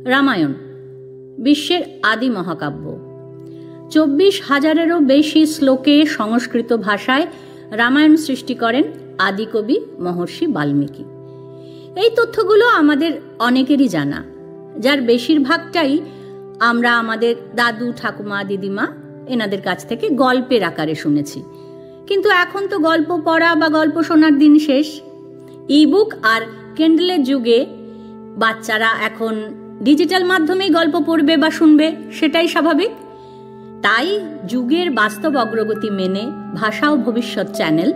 রামায়ণ বিশ্বের আদি মহাকাব্য। 24,000-এরও বেশি শ্লোকে সংস্কৃত ভাষায় রামায়ণ সৃষ্টি করেন আদিকবি মহর্ষি বাল্মীকি। এই তথ্যগুলো আমাদের অনেকেরই জানা, যার বেশিরভাগটাই আমরা আমাদের দাদু, ঠাকুমা, দিদিমা এনাদের কাছ থেকে গল্পের আকারে শুনেছি। কিন্তু এখন তো গল্প পড়া বা গল্প শোনার দিন শেষ। ইবুক আর কেন্ডেলের যুগে বাচ্চারা এখন ডিজিটাল মাধ্যমেই গল্প পড়বে বা শুনবে, সেটাই স্বাভাবিক। তাই যুগের বাস্তব অগ্রগতি মেনে ভাষা ও ভবিষ্যৎ চ্যানেল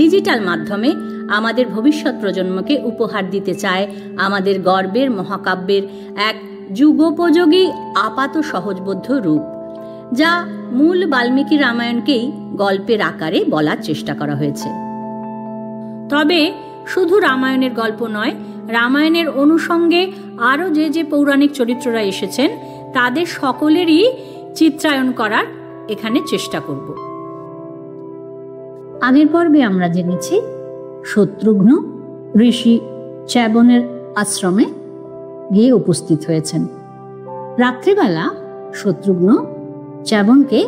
ডিজিটাল মাধ্যমে আমাদের ভবিষ্যৎ প্রজন্মকে উপহার দিতে চায় আমাদের গর্বের মহাকাব্যের এক যুগোপযোগী আপাত সহজবোধ্য রূপ, যা মূল বাল্মীকি রামায়ণকেই গল্পের আকারে বলার চেষ্টা করা হয়েছে। তবে শুধু রামায়ণের গল্প নয়, রামায়ণের অনুষঙ্গে আরও যে পৌরাণিক চরিত্ররা এসেছেন তাদের সকলেরই চিত্রায়ন করার এখানে চেষ্টা করব। আগের পর্বে আমরা জেনেছি শত্রুঘ্ন ঋষি চ্যবনের আশ্রমে গিয়ে উপস্থিত হয়েছেন। রাত্রিবেলা শত্রুঘ্ন চ্যবনকে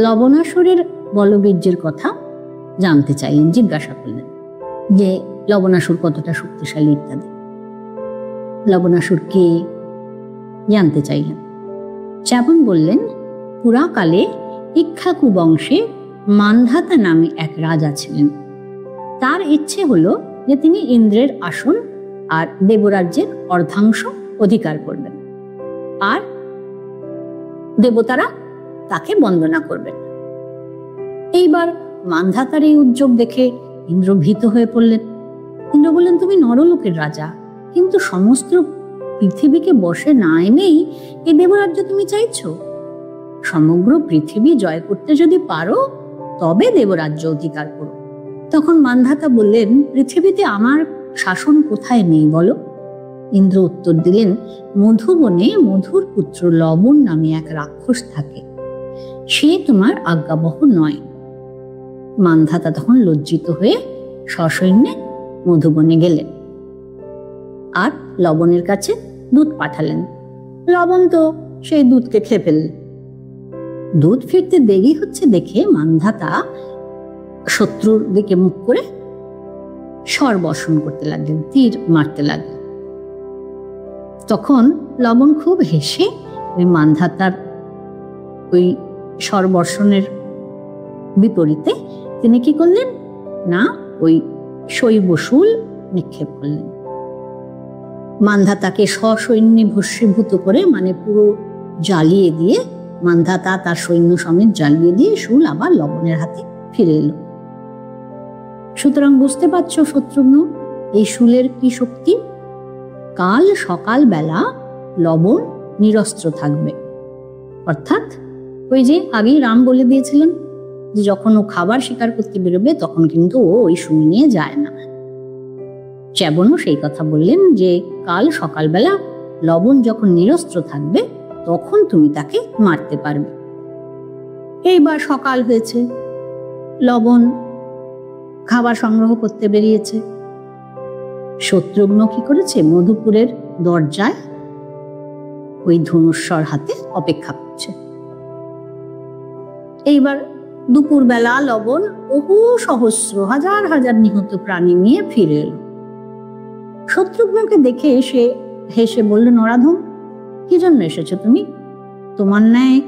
লবণাসুরের বলবীর্যের কথা জানতে চাইলেন, জিজ্ঞাসা করলেন যে লবণাসুর কতটা শক্তিশালী ইত্যাদি। লবণাসুর কে জানতে চাইলেন। চ্যবন বললেন, পুরাকালে ইক্ষ্বাকু বংশে মান্ধাতা নামে এক রাজা ছিলেন। তার ইচ্ছে হলো যে তিনি ইন্দ্রের আসন আর দেবরাজ্যের অর্ধাংশ অধিকার করবেন, আর দেবতারা তাকে বন্দনা করবেন। এইবার মান্ধাতার এই উদ্যোগ দেখে ইন্দ্র ভীত হয়ে পড়লেন। ইন্দ্র বললেন, তুমি নরলোকের রাজা, কিন্তু সমস্ত পৃথিবীকে বশে না এনেই এই দেবরাজ্য তুমি চাইছো। সমগ্র পৃথিবী জয় করতে যদি পারো তবে দেবরাজ্য অধিকার করো। তখন মান্ধাতা বললেন, পৃথিবীতে আমার শাসন কোথায় নেই বলো? ইন্দ্র উত্তর দিলেন, মধুবনে মধুর পুত্র লবণ নামে এক রাক্ষস থাকে, সে তোমার আজ্ঞাবহ নয়। মান্ধাতা তখন লজ্জিত হয়ে সসৈন্যে মধুবনে গেলেন আর লবণের কাছে দুধ পাঠালেন। লবণ তো সেই দুধকে খেয়ে ফেললেন। দুধ ফিরতে দেরি হচ্ছে দেখে মান্ধাতা শত্রুর দিকে মুখ করে স্বর বর্ষণ করতে লাগলেন, তীর মারতে লাগলেন। তখন লবণ খুব হেসে ওই মান্ধাতার ওই স্বর বর্ষণের বিপরীতে তিনি কি করলেন না, ওই শৈবশূল নিক্ষেপ করলেন। মান্ধাতাকে সসৈন্যে ভস্মীভূত করে, মানে পুরো জ্বালিয়ে দিয়ে, মান্ধাতা তার সৈন্য সমেত জ্বালিয়ে দিয়ে শূল আবার লবণের হাতে ফিরে এলো। সুতরাং বুঝতে পারছো শত্রুঘ্ন, এই শূলের কি শক্তি। কাল সকাল বেলা লবণ নিরস্ত্র থাকবে, অর্থাৎ ওই যে আগেই রাম বলে দিয়েছিলেন যে যখন ও খাবার শিকার করতে বেরোবে তখন কিন্তু ও ওই শূল নিয়ে যায় না। চ্যবনও সেই কথা বললেন যে কাল সকালবেলা লবণ যখন নিরস্ত্র থাকবে তখন তুমি তাকে মারতে পারবে। এইবার সকাল হয়েছে, লবণ খাবার সংগ্রহ করতে বেরিয়েছে। শত্রুঘ্ন কি করেছে, মধুপুরের দরজায় ওই ধনুস্বর হাতে অপেক্ষা করছে। এইবার দুপুর বেলা লবণ বহু সহস্র হাজার হাজার নিহত প্রাণী নিয়ে ফিরে এলো। শত্রুঘ্নকে দেখে সে হেসে বলল, নরাধম, কি জন্য এসেছো তুমি? তোমার ন্যায়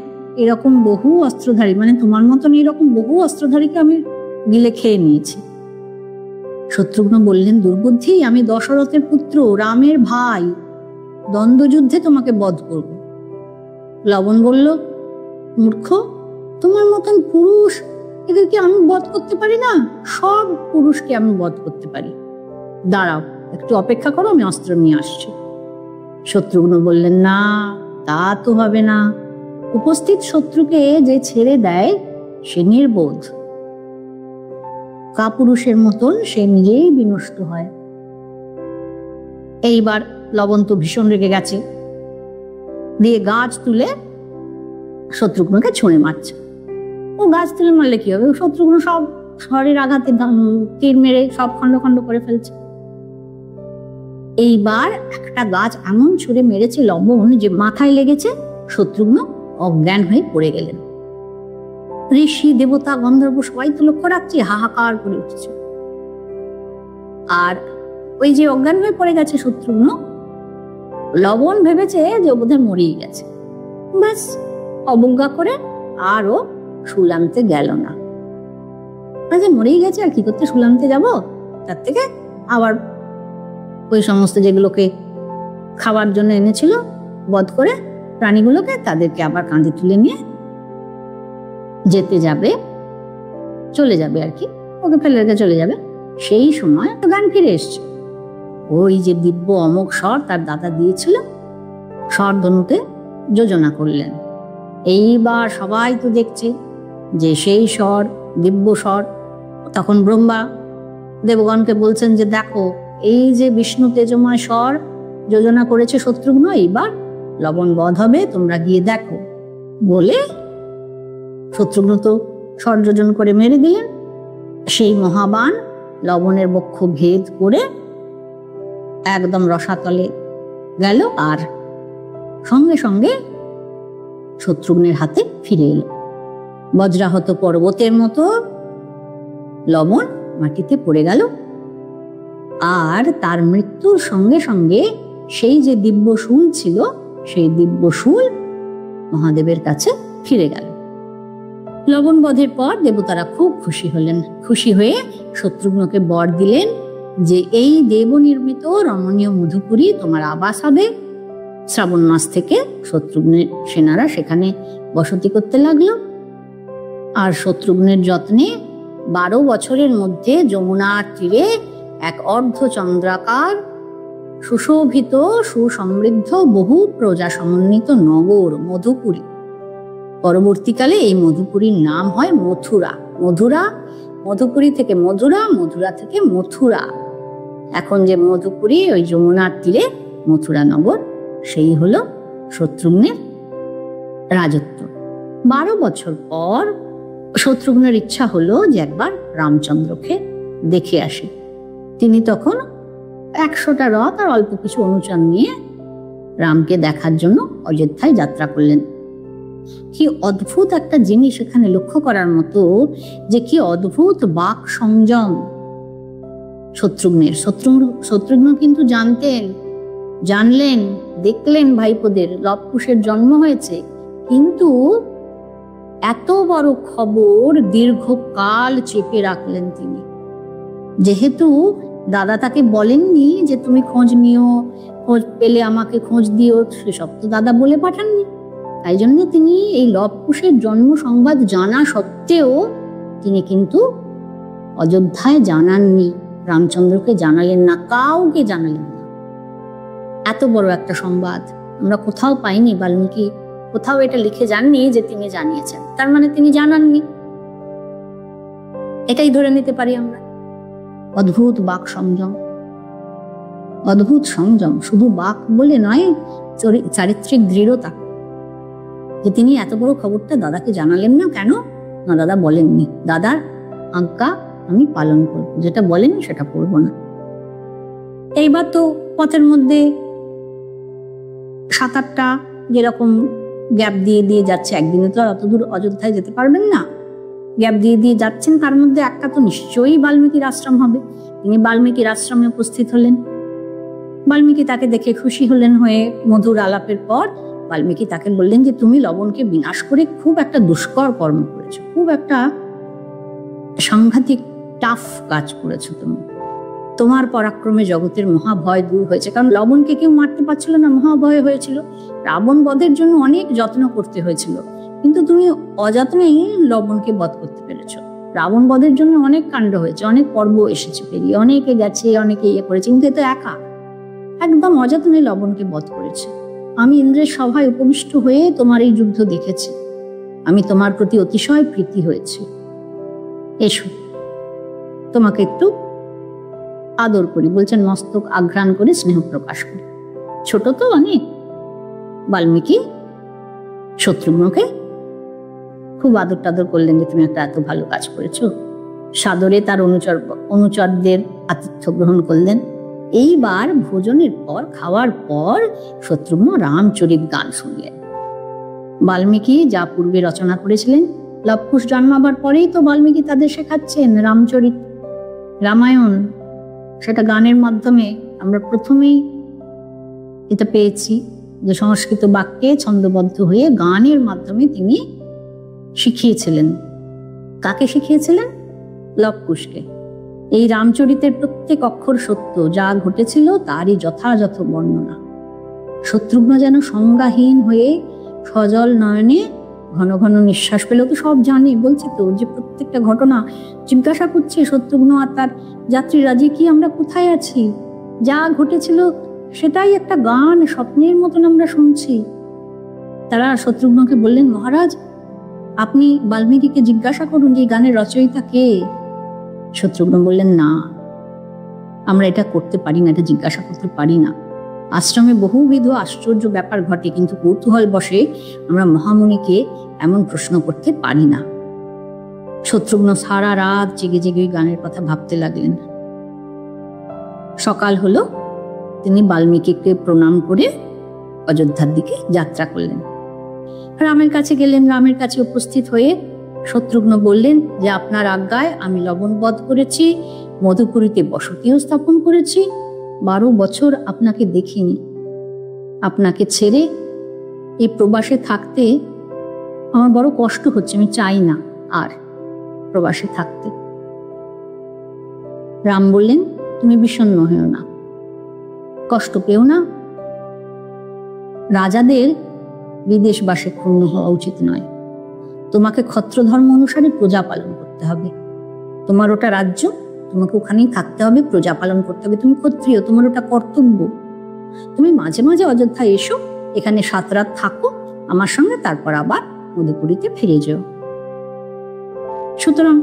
এরকম বহু অস্ত্রধারী, মানে তোমার মতন এরকম বহু অস্ত্রধারীকে আমি গিলে খেয়ে নিয়েছি। শত্রুঘ্ন বললেন, দুর্বুদ্ধি, আমি দশরথের পুত্র, রামের ভাই, দ্বন্দ্বযুদ্ধে তোমাকে বধ করব। লবণ বলল, মূর্খ, তোমার মতন পুরুষ এদেরকে আমি বধ করতে পারি না? সব পুরুষকে আমি বধ করতে পারি। দাঁড়াও, একটু অপেক্ষা করো, আমি অস্ত্র নিয়ে আসছি। শত্রুঘ্ন বললেন, না, তা তো হবে না। উপস্থিত শত্রুকে যে ছেড়ে দেয় সে নির্বোধ, কাপুরুষের মতন সে নিজেই বিনষ্ট হয়। এইবার লবণ তো ভীষণ রেগে গেছে, দিয়ে গাছ তুলে শত্রুঘ্নকে ছুঁড়ে মারছে। ও গাছ তুলে মারলে কি হবে, শত্রুঘ্ন সব শরীর আঘাতে তীর মেরে সব খন্ড খন্ড করে ফেলছে। এইবার একটা গাছ এমন ছুঁড়ে মেরেছে লবণ যে মাথায় লেগেছে, শত্রুঘ্ন অজ্ঞান হয়ে পড়ে গেলেন। ঋষি, দেবতা, গন্ধর্ব সবাই তো লক্ষ্য রাখছে, হাহাকার করে উঠছে। আর ওই যে অজ্ঞান হয়ে পড়ে গেছে শত্রুঘ্ন, লবণ ভেবেছে যে ও বোধহয় মরেই গেছে। ব্যাস, অবজ্ঞা করে আরও শুল আনতে গেল না। যে মরেই গেছে, আর কি করতে শুল আনতে যাবো? তার থেকে আবার ওই সমস্ত যেগুলোকে খাওয়ার জন্য এনেছিল বধ করে প্রাণীগুলোকে, তাদেরকে আবার কাঁধে তুলে নিয়ে যেতে যাবে, চলে যাবে আর কি, ওকে ফেলে রেখে চলে যাবে। সেই সময় গান ফিরে এসছে। ওই যে দিব্য অমোঘ স্বর তার দাদা দিয়েছিল, স্বর ধনুতে যোজনা করলেন। এইবার সবাই তো দেখছে যে সেই স্বর দিব্য স্বর। তখন ব্রহ্মা দেবগণকে বলছেন যে দেখো, এই যে বিষ্ণু তেজময় স্বর যোজনা করেছে শত্রুঘ্ন, এইবার লবণ বধ হবে, তোমরা গিয়ে দেখো। বলে শত্রুঘ্ন তো স্বর যোজন করে মেরে দিলেন। সেই মহাবাণ লবণের বক্ষ ভেদ করে একদম রসাতলে গেল, আর সঙ্গে সঙ্গে শত্রুঘ্নের হাতে ফিরে এলো। বজ্রাহত পর্বতের মতো লবণ মাটিতে পড়ে গেল। আর তার মৃত্যুর সঙ্গে সঙ্গে সেই যে দিব্য শুল ছিল, সেই দিব্য শুল মহাদেবের কাছে ফিরে গেল। লবণ বধের পর দেবতারা খুব খুশি হলেন। খুশি হয়ে শত্রুঘ্নকে বর দিলেন যে এই দেব নির্মিত রমণীয় মধুপুরী তোমার আবাস হবে। শ্রাবণ মাস থেকে শত্রুঘ্নের সেনারা সেখানে বসতি করতে লাগলো। আর শত্রুঘ্নের যত্নে 12 বছরের মধ্যে যমুনার তীরে এক অর্ধচন্দ্রাকার সুশোভিত সুসমৃদ্ধ বহু প্রজা সমন্বিত নগর মধুপুরী। পরবর্তীকালে এই মধুপুরীর নাম হয় মথুরা। মধুপুরী থেকে মধুরা, মধুরা থেকে মথুরা। এখন যে মধুপুরী, ওই যমুনার তীরে মথুরা নগর, সেই হলো শত্রুঘ্নের রাজত্ব। 12 বছর পর শত্রুঘ্নের ইচ্ছা হলো যে একবার রামচন্দ্রকে দেখে আসে। তিনি তখন 100টা রথ আর অল্প কিছু অনুচর নিয়ে রামকে দেখার জন্য অযোধ্যায় যাত্রা করলেন। কি অদ্ভুত একটা জিনিস এখানে লক্ষ্য করার মতো, যে কি অদ্ভুত বাক সংযম শত্রুঘ্নের। শত্রুঘ্ন কিন্তু জানলেন, দেখলেন ভাইপোদের লবকুশের জন্ম হয়েছে, কিন্তু এত বড় খবর দীর্ঘকাল চেপে রাখলেন তিনি। যেহেতু দাদা তাকে বলেননি যে তুমি খোঁজ নিও, খোঁজ পেলে আমাকে খোঁজ দিও, সেসব তো দাদা বলে পাঠাননি। তাই জন্য তিনি এই লবকুশের জন্ম সংবাদ জানা সত্ত্বেও তিনি কিন্তু অযোধ্যায় জানাননি, রামচন্দ্রকে জানালেন না, কাউকে জানালেন না। এত বড় একটা সংবাদ আমরা কোথাও পাইনি। বাল্মীকি কোথাও এটা লিখে যাননি যে তিনি জানিয়েছেন, তার মানে তিনি জানাননি, এটাই ধরে নিতে পারি আমরা। অদ্ভুত বাক সংযম, অদ্ভুত সংযম, শুধু বাক বলে নয়, চারিত্রিক দৃঢ়তা, যে তিনি এত বড় খবরটা দাদাকে জানালেন না। কেন না? দাদা বলেননি, দাদার আজ্ঞা আমি পালন করব, যেটা বলেনি সেটা করব না। এইবার তো পথের মধ্যে 7-8টা যেরকম গ্যাপ দিয়ে যাচ্ছে, একদিনে তো অত দূর অযোধ্যায় যেতে পারবেন না, গ্যাপ দিয়ে যাচ্ছেন, তার মধ্যে একটা তো নিশ্চয়ই বাল্মীকির আশ্রম হবে। তিনি বাল্মীকির আশ্রমে উপস্থিত হলেন। বাল্মীকি তাকে দেখে খুশি হলেন। হয়ে মধুর আলাপের পর বাল্মীকি তাকে বললেন যে তুমি লবণকে বিনাশ করে খুব একটা দুষ্কর কর্ম করেছো, খুব একটা সাংঘাতিক টাফ কাজ করেছো তুমি। তোমার পরাক্রমে জগতের মহাভয় দূর হয়েছে। কারণ লবণকে কেউ মারতে পারছিল না, মহাভয় হয়েছিল। রাবণ বধের জন্য অনেক যত্ন করতে হয়েছিল, কিন্তু তুমি অযত্নেই লবণকে বধ করতে পেরেছো। রাবণ বধের জন্য অনেক কাণ্ড হয়েছে, অনেক পর্ব এসেছে পেরিয়ে, অনেকে গেছে, অনেকে ইয়ে করেছে, কিন্তু এতো একা একদম অযত্নে লবণকে বধ করেছে। আমি ইন্দ্রের সভায় উপবিষ্ট হয়ে তোমার এই যুদ্ধ দেখেছি, আমি তোমার প্রতি অতিশয় প্রীতি হয়েছে। এসো, তোমাকে একটু আদর করি। বলছেন মস্তক আঘ্রাণ করে স্নেহ প্রকাশ করি। ছোট তো অনেক। বাল্মীকি শত্রুঘ্নকে খুব আদর টাদর করলেন যে তুমি একটা এত ভালো কাজ করেছো। সাদরে তার অনুচরদের আতিথ্য গ্রহণ করলেন। এইবার ভোজনের পর, খাওয়ার পর শত্রুঘ্ন রামচরিত গান শুনলেন। বাল্মীকি যা পূর্বে রচনা করেছিলেন, লবকুশ জন্মাবার পরেই তো বাল্মীকি তাদের শেখাচ্ছেন রামচরিত, রামায়ণ, সেটা গানের মাধ্যমে আমরা প্রথমেই এটা পেয়েছি যে সংস্কৃত বাক্যে ছন্দবদ্ধ হয়ে গানের মাধ্যমে তিনি শিখিয়েছিলেন। কাকে শিখিয়েছিলেন? লবকুশকে। এই রামচরিতের প্রত্যেক অক্ষর সত্য, যা ঘটেছিল তারই যথাযথ বর্ণনা। শত্রুঘ্ন যেন সংজ্ঞাহীন হয়ে সজল নয়নে ঘন ঘন নিঃশ্বাস পেল। তো সব জানে, বলছে তো যে প্রত্যেকটা ঘটনা জিজ্ঞাসা করছে শত্রুঘ্ন আর তার যাত্রীরা যে কি আমরা কোথায় আছি, যা ঘটেছিল সেটাই একটা গান, স্বপ্নের মতন আমরা শুনছি। তারা শত্রুঘ্নকে বললেন, মহারাজ আপনি বাল্মীকিকে জিজ্ঞাসা করুন যে গানের রচয়িতা কে। শত্রুঘ্ন বললেন, না, আমরা এটা করতে পারি না, এটা জিজ্ঞাসা করতে পারি না। আশ্রমে বহুবিধ আশ্চর্য ব্যাপার ঘটে, কিন্তু কৌতূহল বশে আমরা মহামুনিকে এমন প্রশ্ন করতে পারি না। শত্রুঘ্ন সারা রাত জেগে জেগে ওই গানের কথা ভাবতে লাগলেন। সকাল হলো, তিনি বাল্মীকিকে প্রণাম করে অযোধ্যার দিকে যাত্রা করলেন। রামের কাছে গেলেন। রামের কাছে উপস্থিত হয়ে শত্রুঘ্ন বললেন যে আপনার আজ্ঞায় আমি লবণবধ করেছি, মধুপুরীতে বসতিও স্থাপন করেছি, 12 বছর আপনাকে দেখিনি। আপনাকে ছেড়ে এই প্রবাসে থাকতে আমার বড় কষ্ট হচ্ছে, আমি চাই না আর প্রবাসে থাকতে। রাম বললেন, তুমি বিষণ্ণ হও না, কষ্ট পেও না। রাজাদের বিদেশবাসে ক্ষুণ্ণ হওয়া উচিত নয়। তোমাকে ক্ষত্র ধর্ম অনুসারে প্রজা পালন করতে হবে। তোমার ওটা রাজ্য, তোমাকে ওখানেই থাকতে হবে, প্রজা পালন করতে হবে। তুমি ক্ষত্রিয়, তোমার ওটা কর্তব্য। তুমি মাঝে মাঝে অযোধ্যায় এসো, এখানে 7 রাত থাকো আমার সঙ্গে, তারপর আবার মধুপুরীতে ফিরে যেও। সুতরাং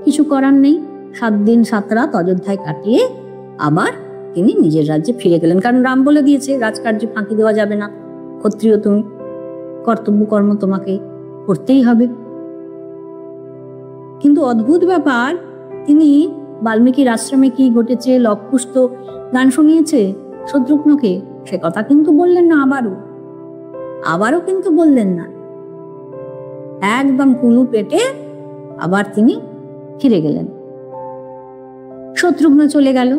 কিছু করার নেই, 7 দিন 7 রাত অযোধ্যায় কাটিয়ে আবার তিনি নিজের রাজ্যে ফিরে গেলেন। কারণ রাম বলে দিয়েছে রাজকার্যে ফাঁকি দেওয়া যাবে না, ক্ষত্রিয় তুমি, কর্তব্য কর্ম তোমাকে করতেই হবে। কিন্তু অদ্ভুত ব্যাপার, তিনি বাল্মীকির আশ্রমে কি ঘটেছে, লবকুশ তো গান শুনিয়েছে শত্রুঘ্নকে, সে কথা কিন্তু বললেন না। আবারও কিন্তু বললেন না। একদম কুলু পেটে আবার তিনি ফিরে গেলেন। শত্রুঘ্ন চলে গেল,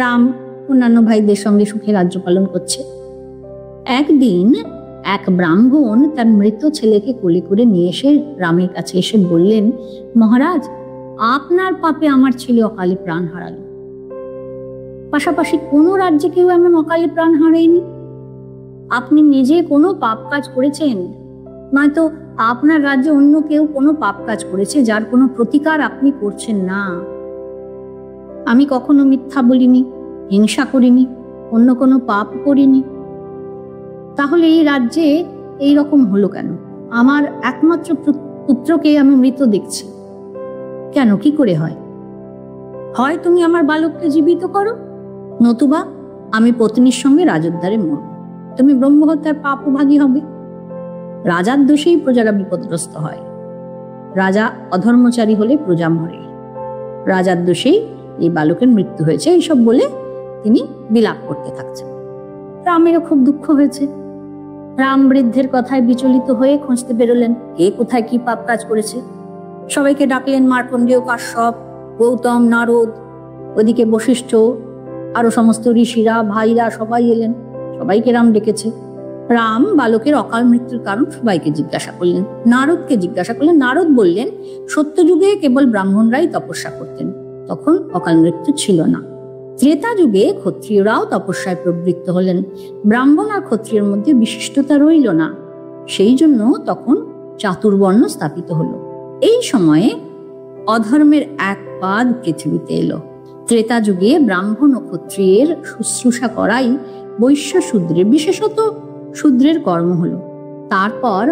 রাম অন্যান্য ভাইদের সঙ্গে সুখে রাজ্য পালন করছে। একদিন এক ব্রাহ্মণ তার মৃত ছেলেকে কোলে করে নিয়ে এসে রামের কাছে এসে বললেন, মহারাজ আপনার পাপে আমার ছেলে অকালে প্রাণ হারালো। পাশাপাশি কোনো রাজ্যে কেউ এমন অকালে প্রাণ হারায়নি। আপনি নিজে কোনো পাপ কাজ করেছেন, নয়তো আপনার রাজ্যে অন্য কেউ কোনো পাপ কাজ করেছে যার কোনো প্রতিকার আপনি করছেন না। আমি কখনো মিথ্যা বলিনি, হিংসা করিনি, অন্য কোনো পাপ করিনি। তাহলে এই রাজ্যে এই রকম হলো কেন? আমার একমাত্র পুত্রকে আমি মৃত দেখছি কেন? কি করে হয়? হয় তুমি আমার বালককে জীবিত করো, নতুবা আমি পত্নীর সঙ্গে রাজোদ্ধারে মরব। তুমি ব্রহ্মহত্যার পাপভাগী হবে। রাজার দোষেই প্রজারা বিপদগ্রস্ত হয়। রাজা অধর্মচারী হলে প্রজা মরে। রাজার দোষেই এই বালকের মৃত্যু হয়েছে, এইসব বলে তিনি বিলাপ করতে থাকছেন। রামেরও খুব দুঃখ হয়েছে। রাম বৃদ্ধের কথায় বিচলিত হয়ে খুঁজতে বেরোলেন কে কোথায় কি পাপ কাজ করেছে। সবাইকে ডাকলেন, মার্কণ্ডেয়, কাশ্যপ, গৌতম, নারদ, ওদিকে বশিষ্ঠ, আরো সমস্ত ঋষিরা, ভাইরা সবাই এলেন। সবাইকে রাম ডেকেছে। রাম বালকের অকাল মৃত্যুর কারণ সবাইকে জিজ্ঞাসা করলেন। নারদকে জিজ্ঞাসা করলেন। নারদ বললেন, সত্যযুগে কেবল ব্রাহ্মণরাই তপস্যা করতেন, তখন অকাল মৃত্যু ছিল না। ত্রেতা যুগে ক্ষত্রিয়রাও তপস্যায় প্রবৃত্ত হলেন, ব্রাহ্মণ আর ক্ষত্রিয়ের মধ্যে বিশিষ্টতা রইল না, সেই জন্য তখন চাতুর্বর্ণ স্থাপিত হলো। এই সময়ে অধর্মের এক পাদ পৃথিবীতে এলো। ত্রেতা যুগে ব্রাহ্মণ ও ক্ষত্রিয়ের শুশ্রূষা করাই বৈশ্য শূদ্রের, বিশেষত শূদ্রের কর্ম হলো। তারপর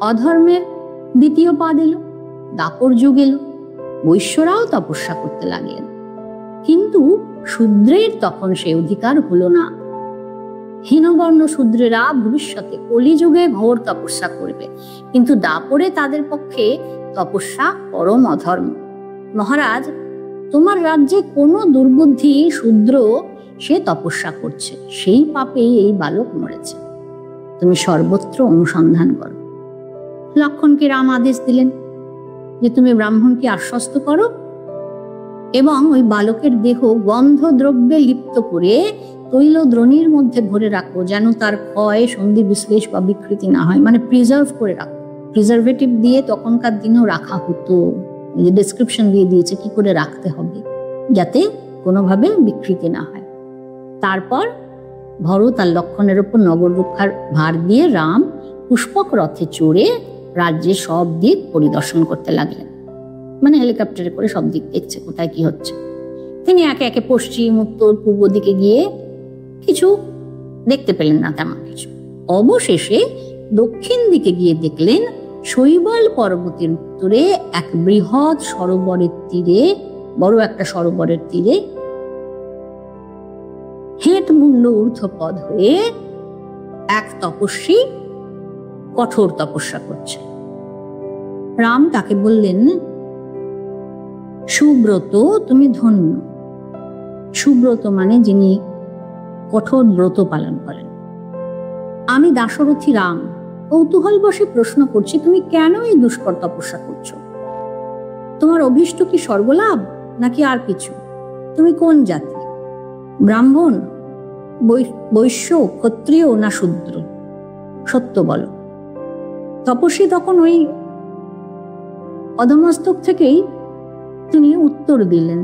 অধর্মের দ্বিতীয় পাদ এলো, দাপর যুগ এলো, বৈশ্যরাও তপস্যা করতে লাগলেন। কিন্তু শূদ্রের তখন সে অধিকার হলো না। হীনবর্ণ শূদ্রেরা ভবিষ্যতে কলিযুগে ঘোর তপস্যা করবে, কিন্তু দাপরে তাদের পক্ষে তপস্যা পরম অধর্ম। মহারাজ, তোমার রাজ্যে কোনো দুর্বুদ্ধি শূদ্র সে তপস্যা করছে, সেই পাপেই এই বালক মরেছে। তুমি সর্বত্র অনুসন্ধান করো। লক্ষণকে রাম আদেশ দিলেন যে তুমি ব্রাহ্মণকে আশ্বস্ত করো এবং ওই বালকের দেহ গন্ধ দ্রব্যে লিপ্ত করে তৈল দ্রোণীর মধ্যে ভরে রাখো, যেন তার ক্ষয়, সন্ধি বিশ্লেষ বা বিকৃতি না হয়। মানে প্রিজার্ভ করে রাখো। প্রিজারভেটিভ দিয়ে তখনকার দিনেও রাখা হতো, ডেসক্রিপশন দিয়ে দিয়েছে কি করে রাখতে হবে যাতে কোনোভাবে বিকৃতি না হয়। তারপর ভরত আর লক্ষণের ওপর নগর রক্ষার ভার দিয়ে রাম পুষ্পক রথে চড়ে রাজ্যের সব দিক পরিদর্শন করতে লাগলেন। মানে হেলিকপ্টারে করে সব দিক দেখছে কোথায় কি হচ্ছে। তিনি একে একে পশ্চিম, উত্তর, পূর্ব দিকে গিয়ে কিছু দেখতে পেলেন না, তেমন কিছু। অবশেষে দক্ষিণ দিকে গিয়ে দেখলেন শৈবাল পর্বতের উত্তরে এক বৃহৎ সরোবরের তীরে, বড় একটা সরোবরের তীরে হেট মুন্ড ঊর্ধ্বপদ হয়ে এক তপস্বী কঠোর তপস্যা করছে। রাম তাকে বললেন, সুব্রত, তুমি ধন্য। সুব্রত মানে যিনি কঠোর ব্রত পালন করেন। আমি দাশরথী রাম কৌতূহল বসে প্রশ্ন করছি, তুমি কেন এই দুষ্কর তপস্যা করছো? তোমার অভীষ্ট কি স্বর্গলাভ নাকি আর কিছু? তুমি কোন জাতি? ব্রাহ্মণ, বৈশ্য, ক্ষত্রিয় না শূদ্র? সত্য বলো। তপস্বী তখন ওই অধমস্তক থেকেই তিনি উত্তর দিলেন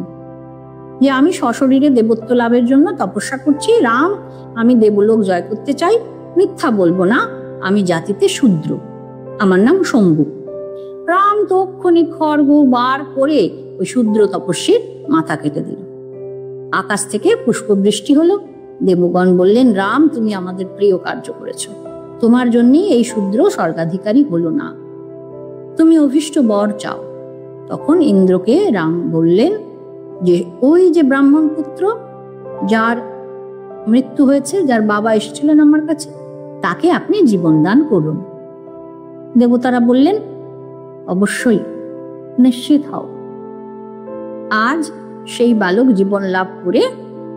যে আমি সশরীরে দেবত্ব লাভের জন্য তপস্যা করছি। রাম, আমি দেবলোক জয় করতে চাই। মিথ্যা বলবো না, আমি জাতিতে শূদ্র, আমার নাম শম্ভু। রাম তক্ষণি খড়গ বার করে ওই শূদ্র তপস্বীর মাথা কেটে দিল। আকাশ থেকে পুষ্পবৃষ্টি হলো। দেবগণ বললেন, রাম, তুমি আমাদের প্রিয় কার্য করেছ, তোমার জন্যই এই শূদ্র স্বর্গাধিকারী হলো না, তুমি অভীষ্ট বর চাও। তখন ইন্দ্রকে রাম বললেন যে ওই যে ব্রাহ্মণ পুত্র যার মৃত্যু হয়েছে, যার বাবা এসেছিলেন আমার কাছে, তাকে আপনি জীবন দান করুন। দেবতারা বললেন, অবশ্যই, নিশ্চিত হও। আজ সেই বালক জীবন লাভ করে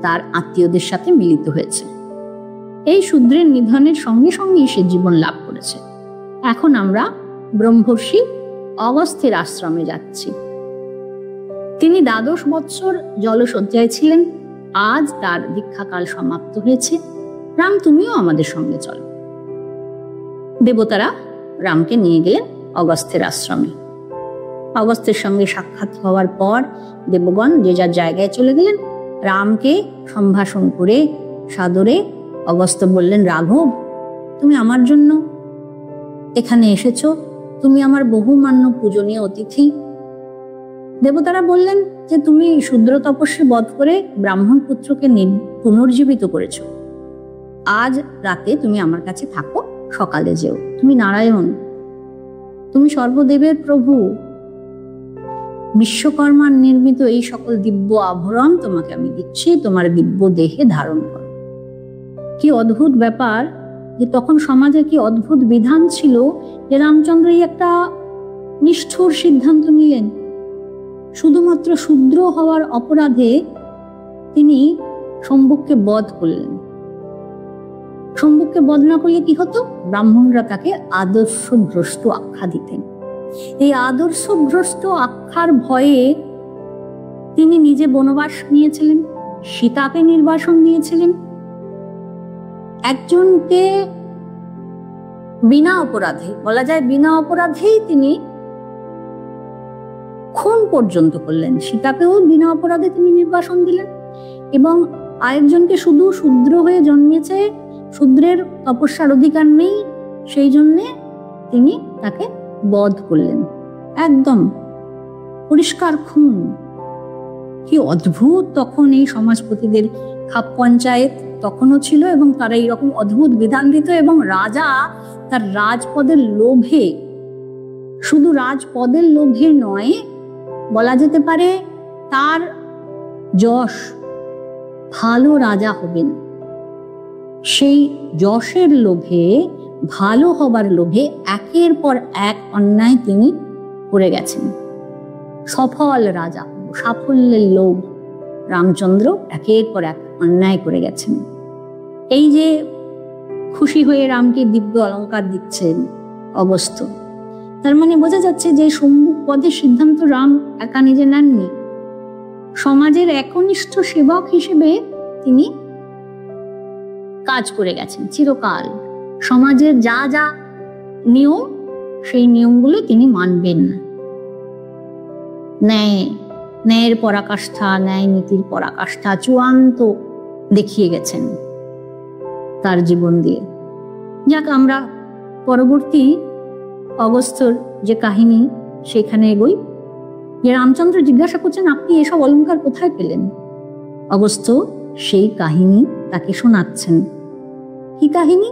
তার আত্মীয়দের সাথে মিলিত হয়েছে। এই শূদ্রের নিধনের সঙ্গে সঙ্গেই সে জীবন লাভ করেছে। এখন আমরা ব্রহ্মর্ষি অগস্ত্যের আশ্রমে যাচ্ছি। তিনি 12 বৎসর জলশয্যায় ছিলেন। আজ তার দীক্ষাকাল সমাপ্ত হয়েছে। রাম, তুমিও আমাদের সঙ্গে চলো। দেবতারা রামকে নিয়ে গেলেন অগস্ত্যের আশ্রমে। অগস্ত্যের সঙ্গে সাক্ষাৎ হওয়ার পর দেবগণ যে যার জায়গায় চলে গেলেন। রামকে সম্ভাষণ করে সাদরে অগস্ত্য বললেন, রাঘব, তুমি আমার জন্য এখানে এসেছো, তুমি আমার বহুমান্য পূজনীয় অতিথি। দেবতারা বললেন যে তুমি শূদ্র তপস্বী বধ করে ব্রাহ্মণ পুত্রকে পুনর্জীবিত করেছ। আজ রাতে তুমি আমার কাছে থাকো, সকালে যেও। তুমি নারায়ণ, তুমি সর্বদেবের প্রভু। বিশ্বকর্মার নির্মিত এই সকল দিব্য আভরণ তোমাকে আমি দিচ্ছি, তোমার দিব্য দেহে ধারণ করো। কি অদ্ভুত ব্যাপার যে তখন সমাজে কি অদ্ভুত বিধান ছিল যে রামচন্দ্র এই একটা নিষ্ঠুর সিদ্ধান্ত নিলেন। শুধুমাত্র শূদ্র হওয়ার অপরাধে তিনি শম্ভুককে বধ করলেন। শম্ভুককে বধ না করলে কি হতো? ব্রাহ্মণরা তাকে আদর্শভ্রষ্ট আখ্যা দিতেন। এই আদর্শভ্রষ্ট আখ্যার ভয়ে তিনি নিজে বনবাস নিয়েছিলেন, সীতাকে নির্বাসন দিয়েছিলেন। একজনকে বিনা অপরাধে, বলা যায় বিনা অপরাধেই তিনি খুন পর্যন্ত করলেন। সীতাকেও বিনা অপরাধে তিনি নির্বাসন দিলেন। এবং আরেকজনকে শুধু শূদ্র হয়ে জন্মেছে, শূদ্রের তপস্যার অধিকার নেই, সেই জন্যে তিনি তাকে বধ করলেন। একদম পরিষ্কার খুন। কি অদ্ভুত তখন এই সমাজপতিদের খাপ পঞ্চায়েত তখনও ছিল, এবং তারা এইরকম অদ্ভুত বিধান দিত। এবং রাজা তার রাজপদের লোভে, শুধু রাজপদের লোভে নয়, বলা যেতে পারে তার যশ, ভালো রাজা হবেন সেই যশের লোভে, ভালো হবার লোভে একের পর এক অন্যায় তিনি করে গেছেন। সফল রাজা হব, সাফল্যের লোভ, রামচন্দ্র একের পর এক অন্যায় করে গেছেন। এই যে খুশি হয়ে রামকে দিব্য অলঙ্কার দিচ্ছেন অগস্ত্য, তার মানে বোঝা যাচ্ছে যে সম্মুখ পদের সিদ্ধান্ত রাম একা নিজে নেননি। সমাজের একনিষ্ঠ সেবক হিসেবে তিনি কাজ করে গেছেন চিরকাল। সমাজের যা যা নিয়ম, সেই নিয়মগুলো তিনি মানবেন। ন্যায়ের পরাকাষ্ঠা, ন্যায় নীতির পরাকাষ্ঠা চূড়ান্ত দেখিয়ে গেছেন তার জীবন দিয়ে। যাক, আমরা পরবর্তী অগস্ত্যর যে কাহিনী সেখানে এগোই। যে রামচন্দ্র জিজ্ঞাসা করছেন, আপনি এসব অলঙ্কার কোথায় পেলেন? অগস্ত্য সেই কাহিনী তাকে শোনাচ্ছেন। কি কাহিনী?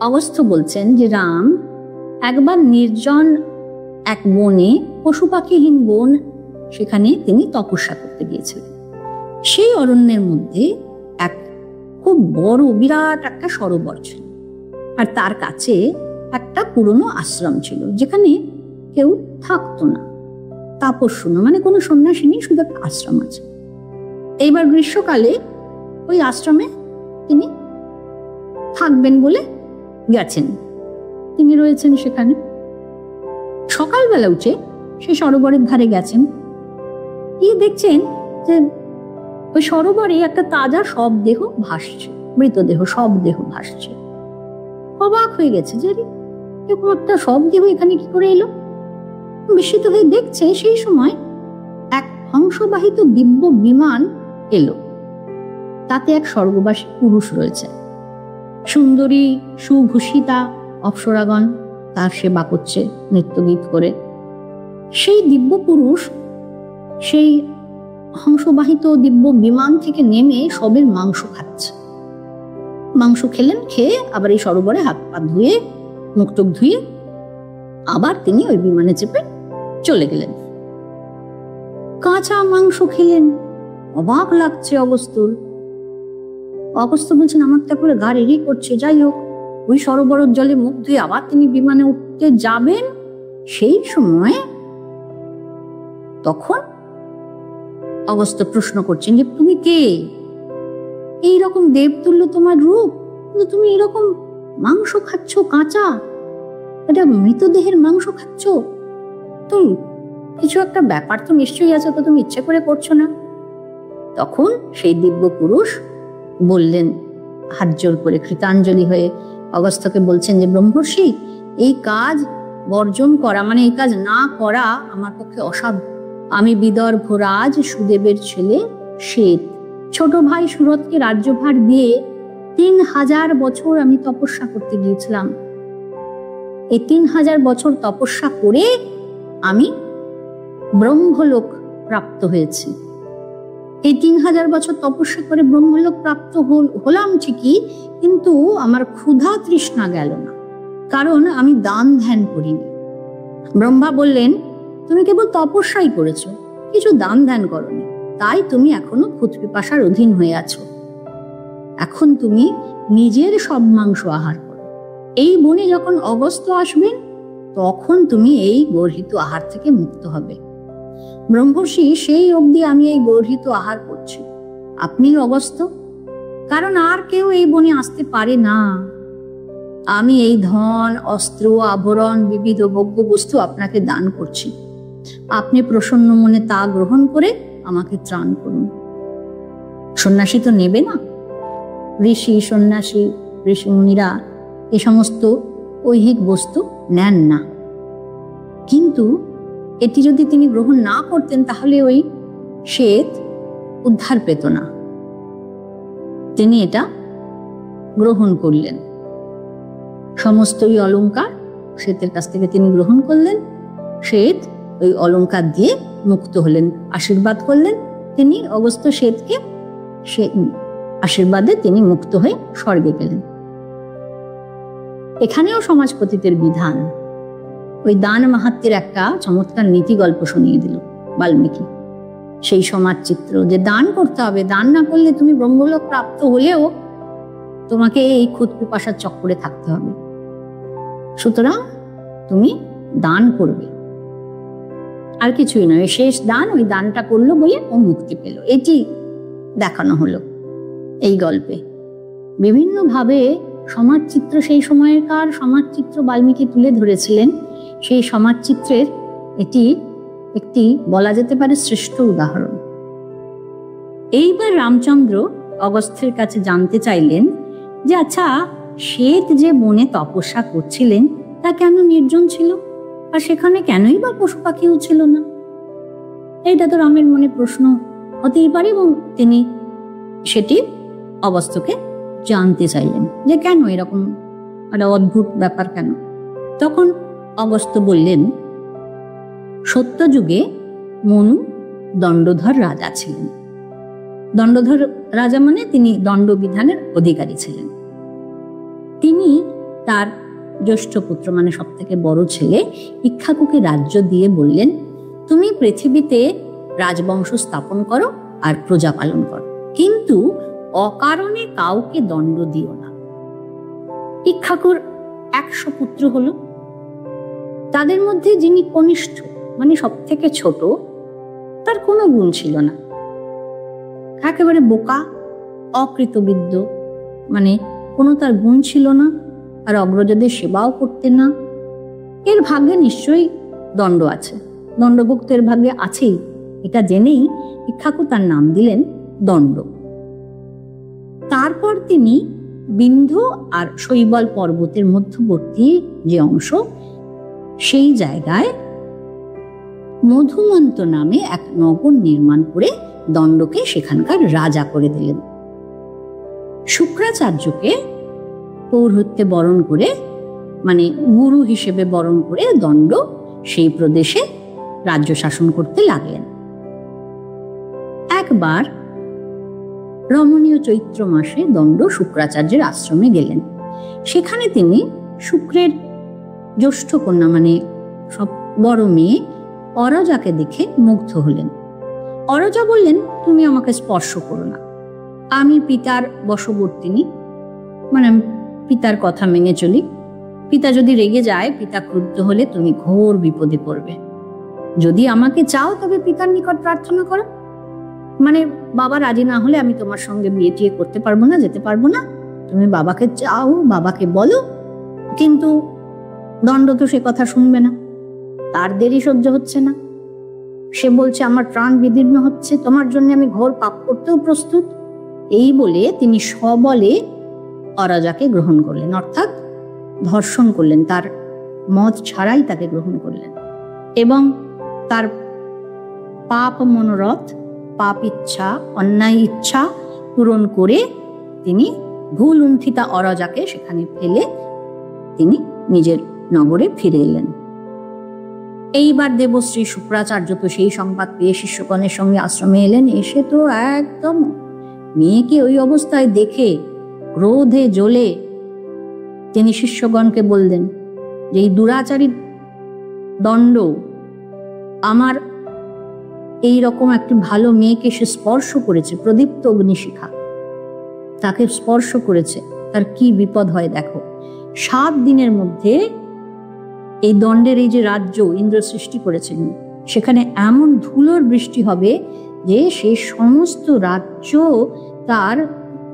অগস্ত্য বলছেন যে রাম একবার নির্জন এক বনে, পশু পাখিহীন বন, সেখানে তিনি তপস্যা করতে গিয়েছিলেন। সেই অরণ্যের মধ্যে এক খুব বড় বিরাট একটা সরোবর ছিল, আর তার কাছে একটা পুরনো আশ্রম ছিল যেখানে কেউ থাকতো না, তাপস শূন্য, মানে কোনো সন্ন্যাসী নেই, শুধু একটা আশ্রম আছে। এইবার গ্রীষ্মকালে ওই আশ্রমে তিনি থাকবেন বলে গেছেন, তিনি রয়েছেন সেখানে। সকালবেলা উঠে সেই সরোবরের ধারে গেছেন, গিয়ে দেখছেন যে ওই সরোবরে একটা তাজা সব দেহ ভাসছে, মৃতদেহ সব দেহ ভাসছে। অবাক হয়ে গেছে যে এরকম একটা সব দেহ এখানে কি করে এলো। বিস্মিত হয়ে দেখছে, সেই সময় এক হংসবাহিত দিব্য বিমান এলো, তাতে এক স্বর্গবাসী পুরুষ রয়েছে। সুন্দরী সুভূষিতা অপ্সরাগণ তার সেবা করছে নৃত্যগীত করে। সেই দিব্য পুরুষ সেই হংসবাহিত দিব্য বিমান থেকে নেমে সবের মাংস খাচ্ছে। মাংস খেলেন, খেয়ে আবার এই সরোবরে হাত পা ধুয়ে, মুখ টুক ধুয়ে আবার তিনি ওই বিমানে চেপে চলে গেলেন। কাঁচা মাংস খেলেন। অবাক লাগছে অগস্ত্যর। অগস্ত্য বলছেন, আমার তো করে গা রেডি করছে। যাই হোক, ওই সরোবরের জলে মুখ ধুয়ে আবার তিনি বিমানে উঠতে যাবেন। সেই সময় তখন অগস্ত্য প্রশ্ন করছেন যে তুমি কে? এইরকম দেবতুল্য তোমার রূপ, কিন্তু তুমি এরকম মাংস খাচ্ছ কাঁচা, এটা মৃতদেহের মাংস খাচ্ছ, তুমি কিছু একটা ব্যাপার তো নিশ্চয়ই আছে, তো তুমি ইচ্ছে করে করছো না। তখন সেই দিব্য পুরুষ বললেন, হাত জোর করে কৃতাঞ্জলি হয়ে অগস্ত্যকে বলছেন যে ব্রহ্মর্ষি, এই কাজ বর্জন করা, মানে এই কাজ না করা আমার পক্ষে অসাধ্য। আমি বিদর্ভ রাজ সুদেবের ছেলে শ্বেত, ছোট ভাই সুরথকে রাজ্যভার দিয়ে 3000 বছর আমি তপস্যা করতে গিয়েছিলাম। এই 3000 বছর তপস্যা করে আমি ব্রহ্মলোক প্রাপ্ত হয়েছি। এই 3000 বছর তপস্যা করে ব্রহ্মলোক প্রাপ্ত হলাম ঠিকই, কিন্তু আমার ক্ষুধা তৃষ্ণা গেল না, কারণ আমি দান ধ্যান করিনি। ব্রহ্মা বললেন, তুমি কেবল তপস্যাই করেছো, কিছু দান ধ্যান করনি, তাই তুমি এখনো ক্ষুধ পিপাসার অধীন হয়ে আছো। এখন তুমি নিজের সব মাংস আহার করো। এই বনে যখন অগস্ত্য আসবেন, তখন তুমি এই গর্হিত আহার থেকে মুক্ত হবে। ব্রহ্মর্ষি, সেই অবধি আমি এই গর্হিত আহার করছি, আপনি অগস্ত্য, কারণ আর কেউ এই বনে আসতে পারে না। আমি এই ধন, অস্ত্র, আভরণ, বিবিধ ভোগ্য বস্তু আপনাকে দান করছি। আপনি প্রসন্ন মনে তা গ্রহণ করে আমাকে ত্রাণ করুন। সন্ন্যাসী তো নেবে না, ঋষি সন্ন্যাসী ঋষিমুনিরা এ সমস্ত ঐহিক বস্তু নেন না, কিন্তু এটি যদি তিনি গ্রহণ না করতেন তাহলে ওই শ্বেত উদ্ধার পেত না। তিনি এটা গ্রহণ করলেন। সমস্ত ওই অলঙ্কার শ্বেতের কাছ থেকে তিনি গ্রহণ করলেন। শ্বেত ওই অলঙ্কার দিয়ে মুক্ত হলেন, আশীর্বাদ করলেন তিনি অগস্ত্য শ্বেতকে। সে আশীর্বাদে তিনি মুক্ত হয়ে স্বর্গে গেলেন। এখানেও সমাজপতিতের বিধান, ওই দান মাহাত্ম্যের একটা চমৎকার নীতি গল্প শুনিয়ে দিল বাল্মীকি। সেই সমাজ চিত্র যে দান করতে হবে, দান না করলে তুমি ব্রহ্মলোক প্রাপ্ত হলেও তোমাকে এই ক্ষুধ পিপাসার চক্করে থাকতে হবে। সুতরাং তুমি দান করবে। আর কিছুই নয়, শেষ দান, ওই দানটা করলো বলে ও মুক্তি পেল, এটি দেখানো হলো এই গল্পে। বিভিন্নভাবে সমাজচিত্র, সেই সময়কার সমাজচিত্র বাল্মীকি তুলে ধরেছিলেন। সেই সমাজচিত্রের এটি একটি বলা যেতে পারে শ্রেষ্ঠ উদাহরণ। এইবার রামচন্দ্র অগস্ত্যের কাছে জানতে চাইলেন যে আচ্ছা, শ্বেত যে বনে তপস্যা করছিলেন তা কেন নির্জন ছিল, আর সেখানে কেনই বা পশু পাখিও ছিল না? এইটা তো রামের মনে প্রশ্ন হতেই পারে, এবং তিনি সেটি অগস্ত্যকে জানতে চাইলেন যে কেন এরকম একটা অদ্ভুত ব্যাপার কেন। তখন অগস্ত্য বললেন, সত্যযুগে মনু দণ্ডধর রাজা ছিলেন। দণ্ডধর রাজা মানে তিনি দণ্ডবিধানের অধিকারী ছিলেন। তিনি তার জ্যেষ্ঠ পুত্র মানে সব থেকে বড় ছেলে ইক্ষ্বাকুকে রাজ্য দিয়ে বললেন, তুমি পৃথিবীতে রাজবংশ স্থাপন করো আর প্রজা পালন করো, কিন্তু অকারণে কাউকে দণ্ড দিও না। ইক্ষ্বাকুর 100 পুত্র হলো। তাদের মধ্যে যিনি কনিষ্ঠ মানে সব থেকে ছোট, তার কোনো গুণ ছিল না, একেবারে বোকা, অকৃতবিদ্য, মানে কোনো তার গুণ ছিল না, আর অগ্রজদের সেবাও করতেন না। এর ভাগ্যে নিশ্চয়ই দণ্ড আছে, দণ্ডভুক্তের ভাগ্যে আছেই, এটা জেনেই ইক্ষ্বাকু তার নাম দিলেন দণ্ড। তারপর তিনি বিন্ধ্য আর শৈবল পর্বতের মধ্যবর্তী যে অংশ, সেই জায়গায় মধুমন্ত নামে এক নগর নির্মাণ করে দণ্ডকে সেখানকার রাজা করে দিলেন। শুক্রাচার্যকে পৌরোহিত্যে বরণ করে, মানে গুরু হিসেবে বরণ করে দণ্ড সেই প্রদেশে রাজ্য শাসন করতে লাগলেন। একবার রমণীয় চৈত্র মাসে দণ্ড শুক্রাচার্যের আশ্রমে গেলেন। সেখানে তিনি শুক্রের জ্যেষ্ঠ কন্যা মানে সব বড় মেয়ে অরজাকে দেখে মুগ্ধ হলেন। অরজা বললেন, তুমি আমাকে স্পর্শ করো না, আমি পিতার বশবর্তিনী, মানে পিতার কথা মেনে চলি। পিতা যদি রেগে যায়, পিতা ক্রুদ্ধ হলে তুমি ঘোর বিপদে পড়বে। যদি আমাকে চাও তবে পিতার নিকট প্রার্থনা করো, মানে বাবা রাজি না হলে আমি তোমার সঙ্গে বিয়ে টিয়ে করতে পারবো না, যেতে পারবো না। তুমি বাবাকে চাও, বাবাকে বলো। কিন্তু দণ্ড তো সে কথা শুনবে না, তার দেরি সহ্য হচ্ছে না। সে বলছে, আমার প্রাণ বিদীর্ণ হচ্ছে, তোমার জন্য আমি ঘোর পাপ করতেও প্রস্তুত। এই বলে তিনি সবলে অরজাকে গ্রহণ করলেন, অর্থাৎ ধর্ষণ করলেন, তার মত ছাড়াই তাকে গ্রহণ করলেন, এবং তার পাপ মনোরথ, পাপ ইচ্ছা, অন্যায় ইচ্ছা পূরণ করে তিনি ভুল লুণ্ঠিতা অরজাকে সেখানে ফেলে তিনি নিজের নগরে ফিরে এলেন। এইবার দেবশ্রী শুক্রাচার্য তো সেই সংবাদ পেয়ে শিষ্যগণের সঙ্গে আশ্রমে এলেন। এসে তো একদম মেয়েকে ওই অবস্থায় দেখে ক্রোধে জ্বলে তিনি শিষ্যগণকে বললেন যে এই দুরাচারী দণ্ড আমার এই রকম একটি ভালো মেয়েকে সে স্পর্শ করেছে, প্রদীপ্ত অগ্নিশিখা তাকে স্পর্শ করেছে, তার কি বিপদ হয় দেখো। 7 দিনের মধ্যে এই দণ্ডের এই যে রাজ্য ইন্দ্র সৃষ্টি করেছেন, সেখানে এমন ধুলোর বৃষ্টি হবে যে সে সমস্ত রাজ্য তার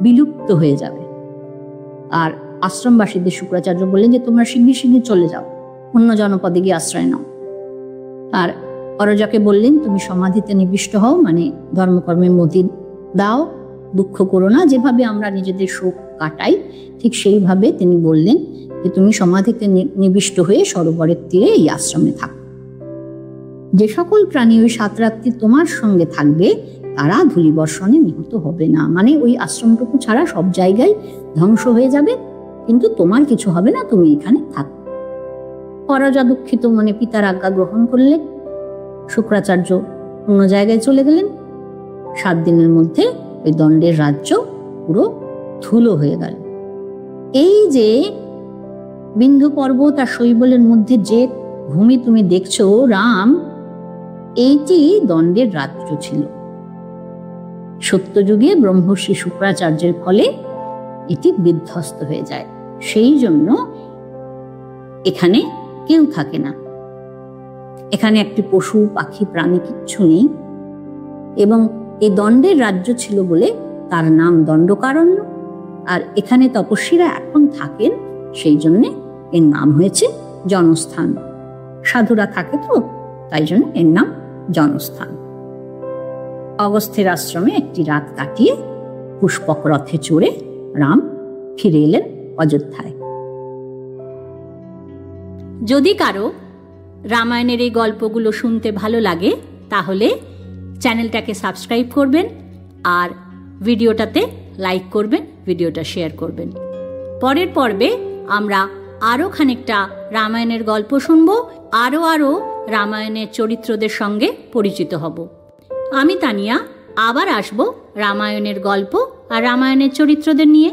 বিলুপ্ত হয়ে যাবে। আর আশ্রমবাসীদের শুক্রাচার্য বললেন যে তোমরা শিগগির শিগগির চলে যাও, অন্য জনপদে গিয়ে আশ্রয় নাও। আর অরজাকে বললেন, তুমি সমাধিতে নিবিষ্ট হও, মানে ধর্মকর্মে মতি দাও, দুঃখ করো না। যেভাবে আমরা নিজেদের শোক কাটাই ঠিক সেইভাবে তিনি বললেন যে তুমি সমাধিতে নিবিষ্ট হয়ে সরোবরের তীরে এই আশ্রমে থাকো। যে সকল প্রাণী ওই 7 রাত্রি তোমার সঙ্গে থাকবে তারা ধূলিবর্ষণে নিহত হবে না, মানে ওই আশ্রমটুকু ছাড়া সব জায়গায় ধ্বংস হয়ে যাবে, কিন্তু তোমার কিছু হবে না, তুমি এখানে থাকো। অরজা দুঃখিত মনে পিতার আজ্ঞা গ্রহণ করলেন। শুক্রাচার্য অন্য জায়গায় চলে গেলেন। 7 দিনের মধ্যে ওই দণ্ডের রাজ্য পুরো ধুলো হয়ে গেল। এই যে বিন্ধ্য পর্বত আর শৈবলের মধ্যে যে ভূমি তুমি দেখছো রাম, এইটি দণ্ডের রাজ্য ছিল। সত্যযুগে ব্রহ্মর্ষি শুক্রাচার্যের ফলে এটি বিধ্বস্ত হয়ে যায়, সেই জন্য এখানে কেউ থাকে না। এখানে একটি পশু পাখি প্রাণী কিচ্ছু নেই, এবং এই দণ্ডের রাজ্য ছিল বলে তার নাম দণ্ডকারণ্য। আর এখানে তপস্বীরা এখন থাকেন, সেই জন্যে এর নাম হয়েছে জনস্থান। সাধুরা থাকে তো, তাই জন্য এর নাম জনস্থান। অগস্ত্যের আশ্রমে একটি রাত কাটিয়ে পুষ্পক রথে চড়ে রাম ফিরে এলেন অযোধ্যায়। যদি কারো রামায়ণের এই গল্পগুলো শুনতে ভালো লাগে তাহলে চ্যানেলটাকে সাবস্ক্রাইব করবেন আর ভিডিওটাতে লাইক করবেন, ভিডিওটা শেয়ার করবেন। পরের পর্বে আমরা আরও খানিকটা রামায়ণের গল্প শুনব, আরও রামায়ণের চরিত্রদের সঙ্গে পরিচিত হব। আমি তানিয়া আবার আসব রামায়ণের গল্প আর রামায়ণের চরিত্রদের নিয়ে।